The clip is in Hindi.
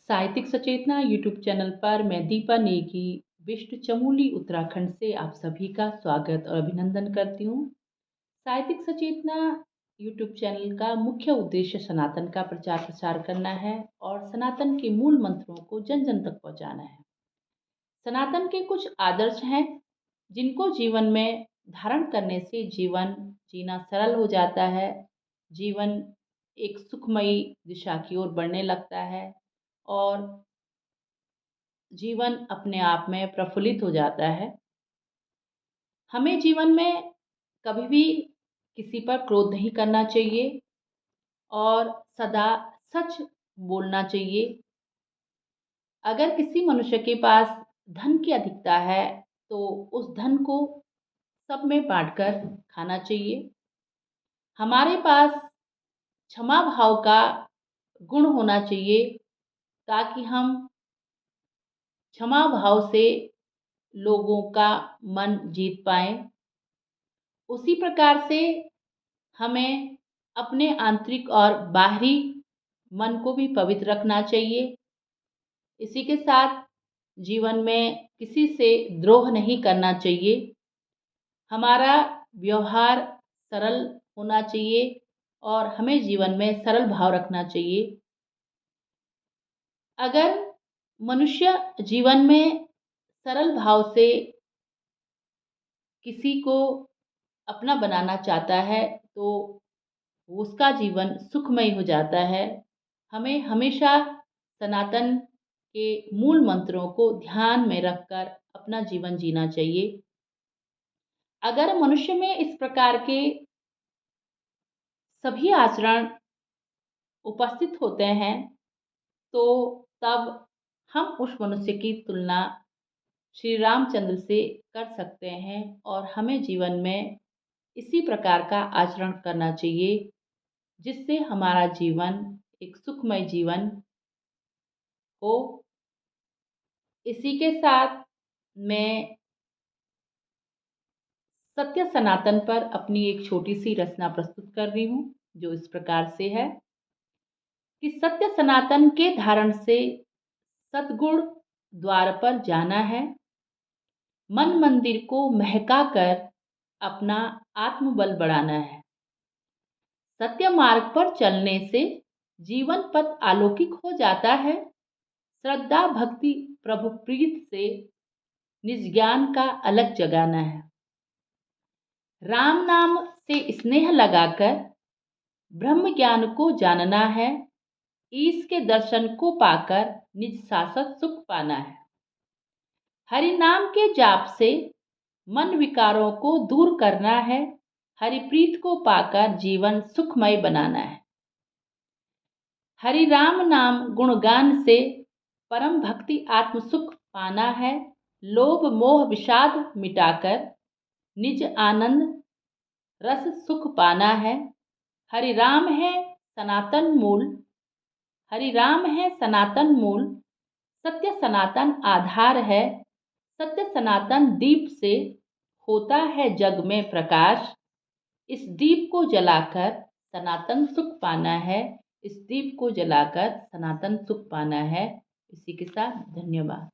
साहित्यिक सचेतना यूट्यूब चैनल पर मैं दीपा नेगी विष्ट चमोली उत्तराखंड से आप सभी का स्वागत और अभिनंदन करती हूँ। साहित्यिक सचेतना यूट्यूब चैनल का मुख्य उद्देश्य सनातन का प्रचार प्रसार करना है और सनातन के मूल मंत्रों को जन जन तक पहुँचाना है। सनातन के कुछ आदर्श हैं जिनको जीवन में धारण करने से जीवन जीना सरल हो जाता है, जीवन एक सुखमयी दिशा की ओर बढ़ने लगता है और जीवन अपने आप में प्रफुल्लित हो जाता है। हमें जीवन में कभी भी किसी पर क्रोध नहीं करना चाहिए और सदा सच बोलना चाहिए। अगर किसी मनुष्य के पास धन की अधिकता है तो उस धन को सब में बांटकर खाना चाहिए। हमारे पास क्षमा भाव का गुण होना चाहिए ताकि हम क्षमा भाव से लोगों का मन जीत पाएँ। उसी प्रकार से हमें अपने आंतरिक और बाहरी मन को भी पवित्र रखना चाहिए। इसी के साथ जीवन में किसी से द्रोह नहीं करना चाहिए। हमारा व्यवहार सरल होना चाहिए और हमें जीवन में सरल भाव रखना चाहिए। अगर मनुष्य जीवन में सरल भाव से किसी को अपना बनाना चाहता है तो उसका जीवन सुखमय हो जाता है। हमें हमेशा सनातन के मूल मंत्रों को ध्यान में रखकर अपना जीवन जीना चाहिए। अगर मनुष्य में इस प्रकार के सभी आचरण उपस्थित होते हैं तो तब हम उस मनुष्य की तुलना श्री रामचंद्र से कर सकते हैं और हमें जीवन में इसी प्रकार का आचरण करना चाहिए जिससे हमारा जीवन एक सुखमय जीवन हो। इसी के साथ मैं सत्य सनातन पर अपनी एक छोटी सी रचना प्रस्तुत कर रही हूँ जो इस प्रकार से है कि सत्य सनातन के धारण से सतगुण द्वार पर जाना है, मन मंदिर को महका कर अपना आत्मबल बढ़ाना है। सत्य मार्ग पर चलने से जीवन पथ अलौकिक हो जाता है। श्रद्धा भक्ति प्रभु प्रीत से निज ज्ञान का अलग जगाना है। राम नाम से स्नेह लगाकर ब्रह्म ज्ञान को जानना है। ईश के दर्शन को पाकर निज शाश्वत सुख पाना है। हरि नाम के जाप से मन विकारों को दूर करना है। हरि प्रीत को पाकर जीवन सुखमय बनाना है। हरि राम नाम गुणगान से परम भक्ति आत्म सुख पाना है। लोभ मोह विषाद मिटाकर निज आनंद रस सुख पाना है। हरि राम है सनातन मूल, हरि राम है सनातन मूल, सत्य सनातन आधार है। सत्य सनातन दीप से होता है जग में प्रकाश। इस दीप को जलाकर सनातन सुख पाना है। इस दीप को जलाकर सनातन सुख पाना है। इसी के साथ धन्यवाद।